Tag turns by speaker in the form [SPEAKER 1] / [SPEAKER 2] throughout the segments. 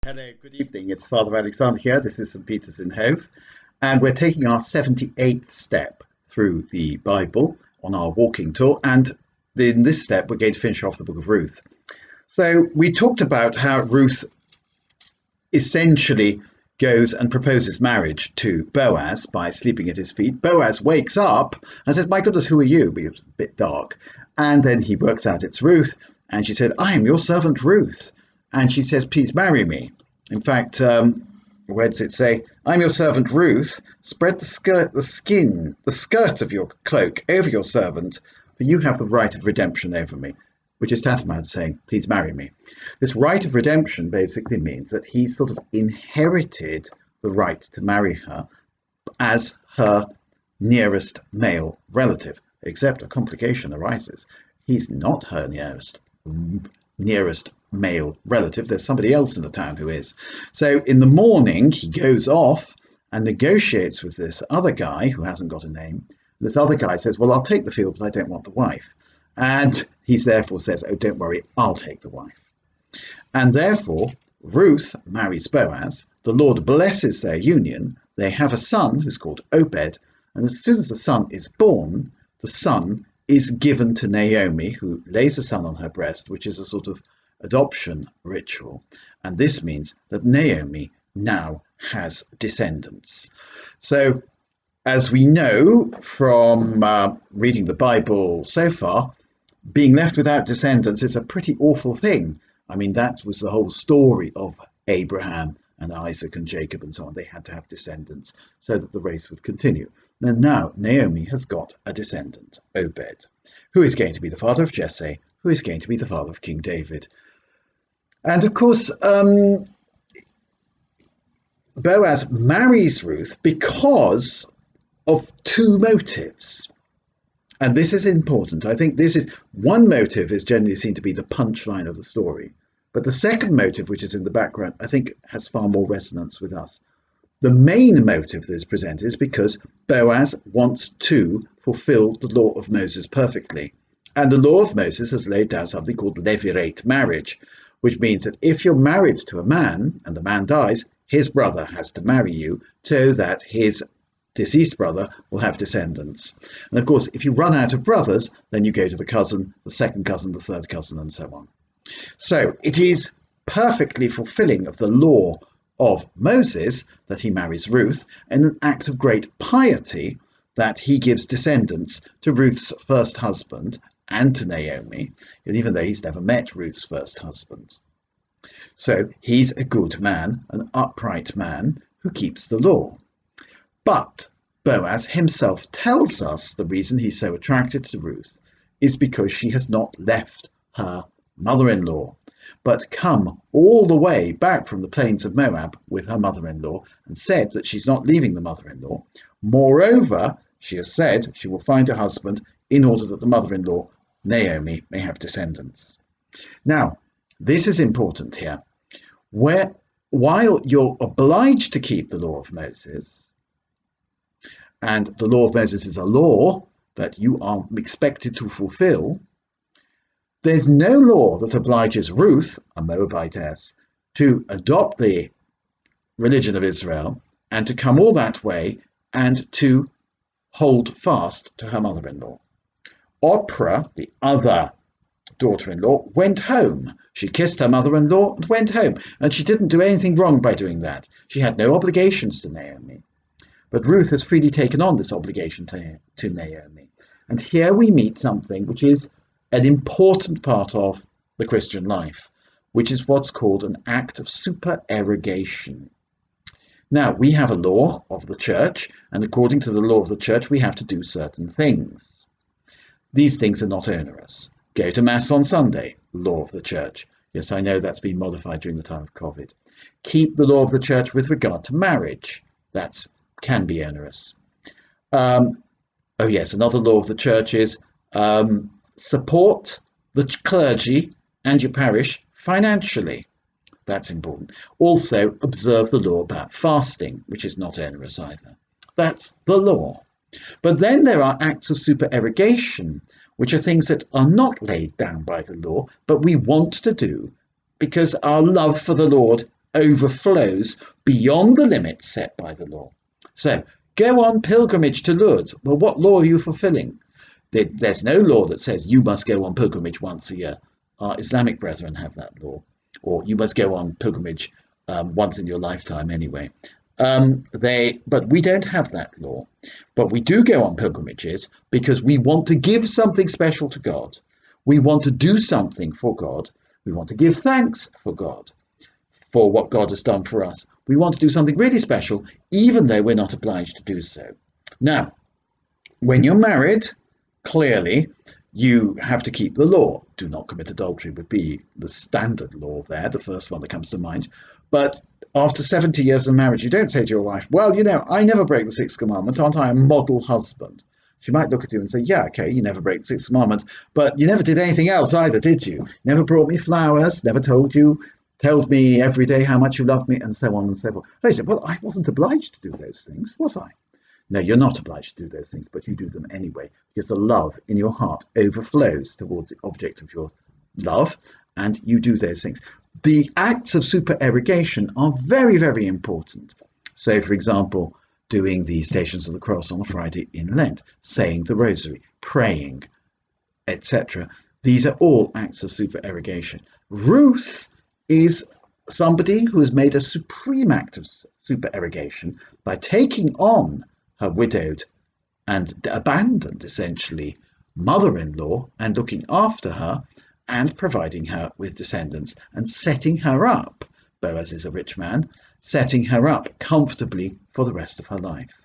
[SPEAKER 1] Hello, good evening. It's Father Alexander here. This is St. Peter's in Hove, and we're taking our 78th step through the Bible on our walking tour. And in this step, we're going to finish off the book of Ruth. So we talked about how Ruth essentially goes and proposes marriage to Boaz by sleeping at his feet. Boaz wakes up and says, "My goodness, who are you?" Because it's a bit dark. And then he works out it's Ruth, and she said, "I am your servant Ruth." And she says, "Please marry me." In fact, where does it say? "I'm your servant Ruth. Spread the skirt of your cloak over your servant, for you have the right of redemption over me," which is tantamount to saying, "Please marry me." This right of redemption basically means that he sort of inherited the right to marry her as her nearest male relative, except a complication arises. He's not her nearest male relative. There's somebody else in the town who is. So in the morning, he goes off and negotiates with this other guy who hasn't got a name. This other guy says, "Well, I'll take the field, but I don't want the wife." And he therefore says, "Oh, don't worry, I'll take the wife." And therefore, Ruth marries Boaz. The Lord blesses their union. They have a son who's called Obed. And as soon as the son is born, the son is given to Naomi, who lays the son on her breast, which is a sort of adoption ritual. And this means that Naomi now has descendants. So, as we know from reading the Bible so far, being left without descendants is a pretty awful thing. I mean, that was the whole story of Abraham and Isaac and Jacob and so on. They had to have descendants so that the race would continue. And now Naomi has got a descendant, Obed, who is going to be the father of Jesse, who is going to be the father of King David. And of course, Boaz marries Ruth because of two motives. And this is important. I think this is one motive is generally seen to be the punchline of the story. But the second motive, which is in the background, I think has far more resonance with us. The main motive that is presented is because Boaz wants to fulfill the law of Moses perfectly. And the law of Moses has laid down something called levirate marriage, which means that if you're married to a man and the man dies, his brother has to marry you so that his deceased brother will have descendants. And of course, if you run out of brothers, then you go to the cousin, the second cousin, the third cousin, and so on. So it is perfectly fulfilling of the law of Moses that he marries Ruth, in an act of great piety that he gives descendants to Ruth's first husband and to Naomi, even though he's never met Ruth's first husband. So he's a good man, an upright man who keeps the law. But Boaz himself tells us the reason he's so attracted to Ruth is because she has not left her mother-in-law, but come all the way back from the plains of Moab with her mother-in-law and said that she's not leaving the mother-in-law. Moreover, she has said she will find a husband in order that the mother-in-law, Naomi, may have descendants. Now, this is important here. While you're obliged to keep the law of Moses, and the law of Moses is a law that you are expected to fulfill, there's no law that obliges Ruth, a Moabitess, to adopt the religion of Israel and to come all that way and to hold fast to her mother-in-law. Oprah, the other daughter-in-law, went home. She kissed her mother-in-law and went home, and she didn't do anything wrong by doing that. She had no obligations to Naomi. But Ruth has freely taken on this obligation to Naomi. And here we meet something which is an important part of the Christian life, which is what's called an act of supererogation. Now, we have a law of the church, and according to the law of the church, we have to do certain things. These things are not onerous. Go to Mass on Sunday, law of the church. Yes, I know that's been modified during the time of COVID. Keep the law of the church with regard to marriage. That can be onerous. Another law of the church is support the clergy and your parish financially. That's important. Also, observe the law about fasting, which is not onerous either. That's the law. But then there are acts of supererogation, which are things that are not laid down by the law, but we want to do because our love for the Lord overflows beyond the limits set by the law. So, go on pilgrimage to Lourdes. Well, what law are you fulfilling? There's no law that says you must go on pilgrimage once a year. Our Islamic brethren have that law. Or you must go on pilgrimage once in your lifetime anyway. But we don't have that law. But we do go on pilgrimages because we want to give something special to God. We want to do something for God. We want to give thanks for God, for what God has done for us. We want to do something really special, even though we're not obliged to do so. Now, when you're married, clearly, you have to keep the law. Do not commit adultery would be the standard law there, the first one that comes to mind. But after 70 years of marriage, you don't say to your wife, well, I never break the sixth commandment. Aren't I a model husband? She might look at you and say, yeah, okay, you never break the sixth commandment, but you never did anything else either, did you? Never brought me flowers, never told me every day how much you loved me, and so on and so forth. I said, well, I wasn't obliged to do those things, was I? No, you're not obliged to do those things, but you do them anyway, because the love in your heart overflows towards the object of your love, and you do those things. The acts of supererogation are very, very important. So, for example, doing the Stations of the Cross on a Friday in Lent, saying the Rosary, praying, etc. These are all acts of supererogation. Ruth is somebody who has made a supreme act of supererogation by taking on her widowed and abandoned, essentially, mother-in-law and looking after her and providing her with descendants and setting her up. Boaz is a rich man, setting her up comfortably for the rest of her life.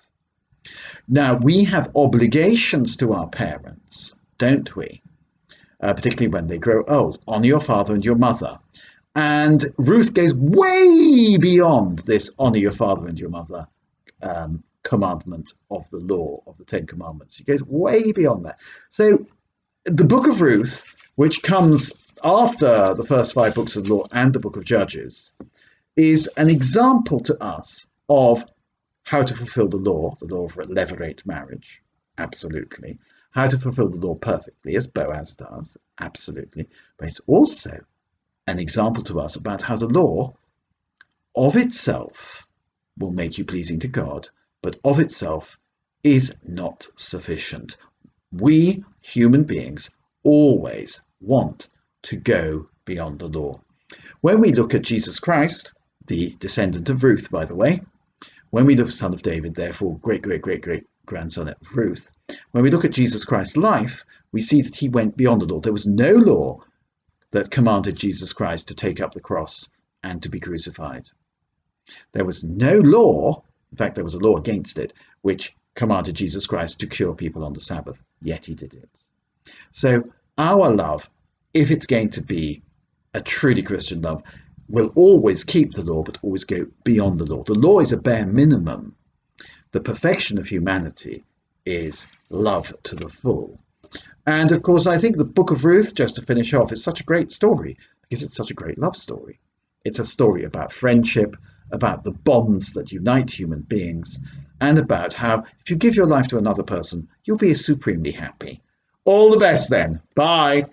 [SPEAKER 1] Now, we have obligations to our parents, don't we? Particularly when they grow old. Honour your father and your mother. And Ruth goes way beyond this honour your father and your mother commandment of the law, of the Ten Commandments. She goes way beyond that. So the book of Ruth, which comes after the first 5 books of the law and the book of Judges, is an example to us of how to fulfill the law of levirate marriage, absolutely. How to fulfill the law perfectly, as Boaz does, absolutely. But it's also an example to us about how the law of itself will make you pleasing to God, but of itself is not sufficient. We, human beings, always want to go beyond the law. When we look at Jesus Christ, the descendant of Ruth, by the way, when we look at son of David, therefore great-great-great-great-grandson of Ruth, when we look at Jesus Christ's life, we see that he went beyond the law. There was no law that commanded Jesus Christ to take up the cross and to be crucified. There was no law, in fact, there was a law against it, which commanded Jesus Christ to cure people on the Sabbath, yet he did it. So our love, if it's going to be a truly Christian love, will always keep the law, but always go beyond the law. The law is a bare minimum. The perfection of humanity is love to the full. And of course, I think the book of Ruth, just to finish off, is such a great story because it's such a great love story. It's a story about friendship, about the bonds that unite human beings, and about how if you give your life to another person, you'll be supremely happy. All the best then. Bye.